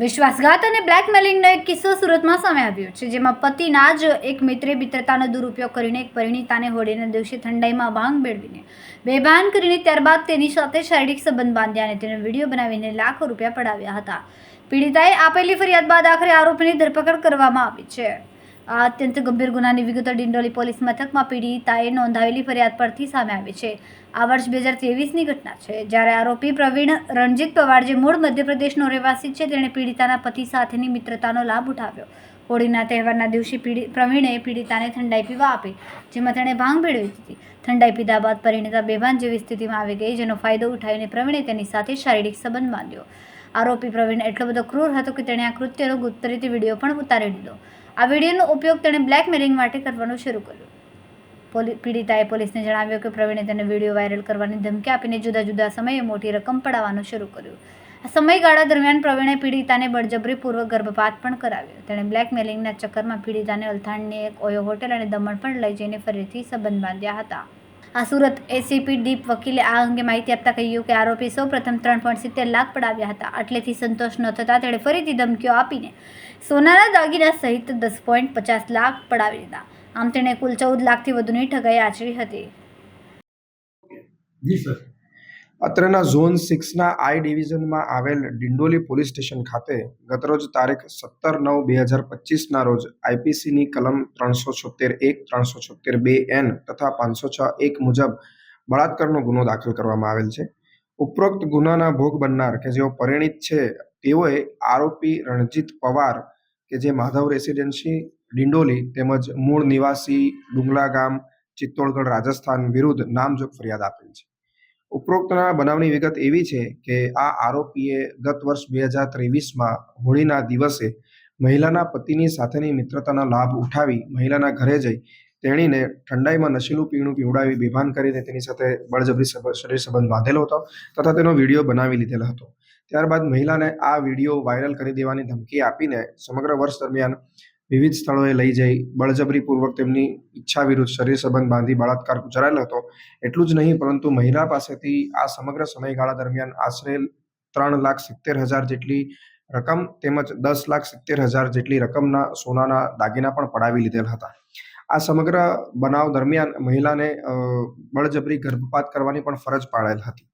વિશ્વાસઘાત અને બ્લેકમેલિંગનો એક કિસ્સો સુરતમાં સામે આવ્યો છે, જેમાં પતિના જ એક મિત્રે મિત્રતાનો દુરુપયોગ કરીને એક પરિણીતાને હોળીના દિવસે ઠંડાઈમાં ભાંગ મેળવીને બેભાન કરીને ત્યારબાદ તેની સાથે શારીરિક સંબંધ બાંધ્યા અને તેનો વિડીયો બનાવીને લાખો રૂપિયા પડાવ્યા હતા. પીડિતાએ આપેલી ફરિયાદ બાદ આખરે આરોપીની ધરપકડ કરવામાં આવી છે. આ અત્યંત ગંભીર ગુનાની વિગતો ડિંડોલી પોલીસ મથકમાં પીડિતાએ નોંધાવેલી ફરિયાદ પરથી સામે આવી છે. આ વર્ષ 2023ની ઘટના છે, જ્યારે આરોપી પ્રવીણ રણજીત પવાર, જે મૂળ મધ્યપ્રદેશનો રહેવાસી છે, તેણે પીડિતાના પતિ સાથેની મિત્રતાનો લાભ ઉઠાવ્યો. હોળીના તહેવારના દિવસે પ્રવીણે પીડિતાને ઠંડાઈ પીવા આપી, જેમાં તેણે ભાંગ ભેળવી દીધી. ઠંડાઈ પીધા બાદ પરિણીતા બેભાન જેવી સ્થિતિમાં આવી ગઈ, જેનો ફાયદો ઉઠાવીને પ્રવીણે તેની સાથે શારીરિક સંબંધ બાંધ્યો. આરોપી પ્રવીણ એટલો બધો ક્રૂર હતો કે તેણે આ કૃત્યનો ગુપ્ત રીતે વિડીયો પણ ઉતારી લીધો. આ વિડીયોનો ઉપયોગ તેણે બ્લેકમેલિંગ માટે કરવાનું શરૂ કર્યું. પીડિતાએ પોલીસને જણાવ્યું કે પ્રવીણે તેને વિડીયો વાયરલ કરવાની ધમકી આપીને જુદા જુદા સમયે મોટી રકમ પડાવવાનું શરૂ કર્યું. આ સમયગાળા દરમિયાન પ્રવીણે પીડિતાને બળજબરીપૂર્વક ગર્ભપાત પણ કરાવ્યો. તેણે બ્લેકમેલિંગના ચક્કરમાં પીડિતાને અલથાણની એક ઓયો હોટેલ અને દમણ પણ લઈ જઈને ફરીથી સંબંધ બાંધ્યા હતા. આ સુરત એસીપી દીપ વકીલે આ અંગે માહિતી આપતા કહ્યું કે આરોપી સૌપ્રથમ 3.70 લાખ પડાવ્યા હતા. આટલેથી સંતોષ ન થતાં તેણે ફરીથી ધમકીઓ આપીને સોનાના દાગીના સહિત 10.50 લાખ પડાવી લીધા. આમ તેણે કુલ 14 લાખથી વધુની ઠગાઈ આચરી હતી. જી સર. અત્રેના ઝોન 6ના આઈ ડિવિઝનમાં આવેલ ડિંડોલી પોલીસ સ્ટેશન ખાતે ગતરોજ તારીખ 17/9/2025ના રોજ આઈપીસીની કલમ 376(1), 376(2)N તથા 506(1) મુજબ બળાત્કારનો ગુનો દાખલ કરવામાં આવેલ છે. ઉપરોક્ત ગુનાના ભોગ બનનાર કે જેઓ પરિણીત છે, તેઓએ આરોપી રણજીત પવાર કે જે માધવ રેસિડેન્સી ડિંડોલી તેમજ મૂળ નિવાસી ડુંગલા ગામ, ચિત્તોડગઢ, રાજસ્થાન વિરુદ્ધ નામજોગ ફરિયાદ આપેલ છે. ઉપરોક્તના બનાવની વિગત એવી છે કે આ આરોપીએ ગત વર્ષ 2023માં હોળીના દિવસે મહિલાના પતિની સાથેની મિત્રતાના લાભ ઉઠાવી મહિલાના ઘરે જઈ તેણીને ઠંડાઈમાં નશીલું પીણું પીવડાવી બેભાન કરીને તેની સાથે બળજબરી શરીર સંબંધ બાંધેલો હતો તથા તેનો વિડીયો બનાવી લીધેલો હતો. ત્યારબાદ મહિલાને આ વિડીયો વાયરલ કરી દેવાની ધમકી આપીને સમગ્ર વર્ષ દરમિયાન વિવિધ સ્થળોએ લઈ જઈ બળજબરીપૂર્વક તેમની ઈચ્છા વિરુદ્ધ શરીર સંબંધ બાંધી બળાત્કાર ગુજારેલો હતો. એટલું જ નહીં, પરંતુ મહિલા પાસેથી આ સમગ્ર સમયગાળા દરમિયાન આશરે 3,70,000 જેટલી રકમ તેમજ 10,70,000 જેટલી રકમના સોનાના દાગીના પણ પડાવી લીધેલ હતા. આ સમગ્ર બનાવ દરમિયાન મહિલાને બળજબરી ગર્ભપાત કરવાની પણ ફરજ પાડેલ હતી.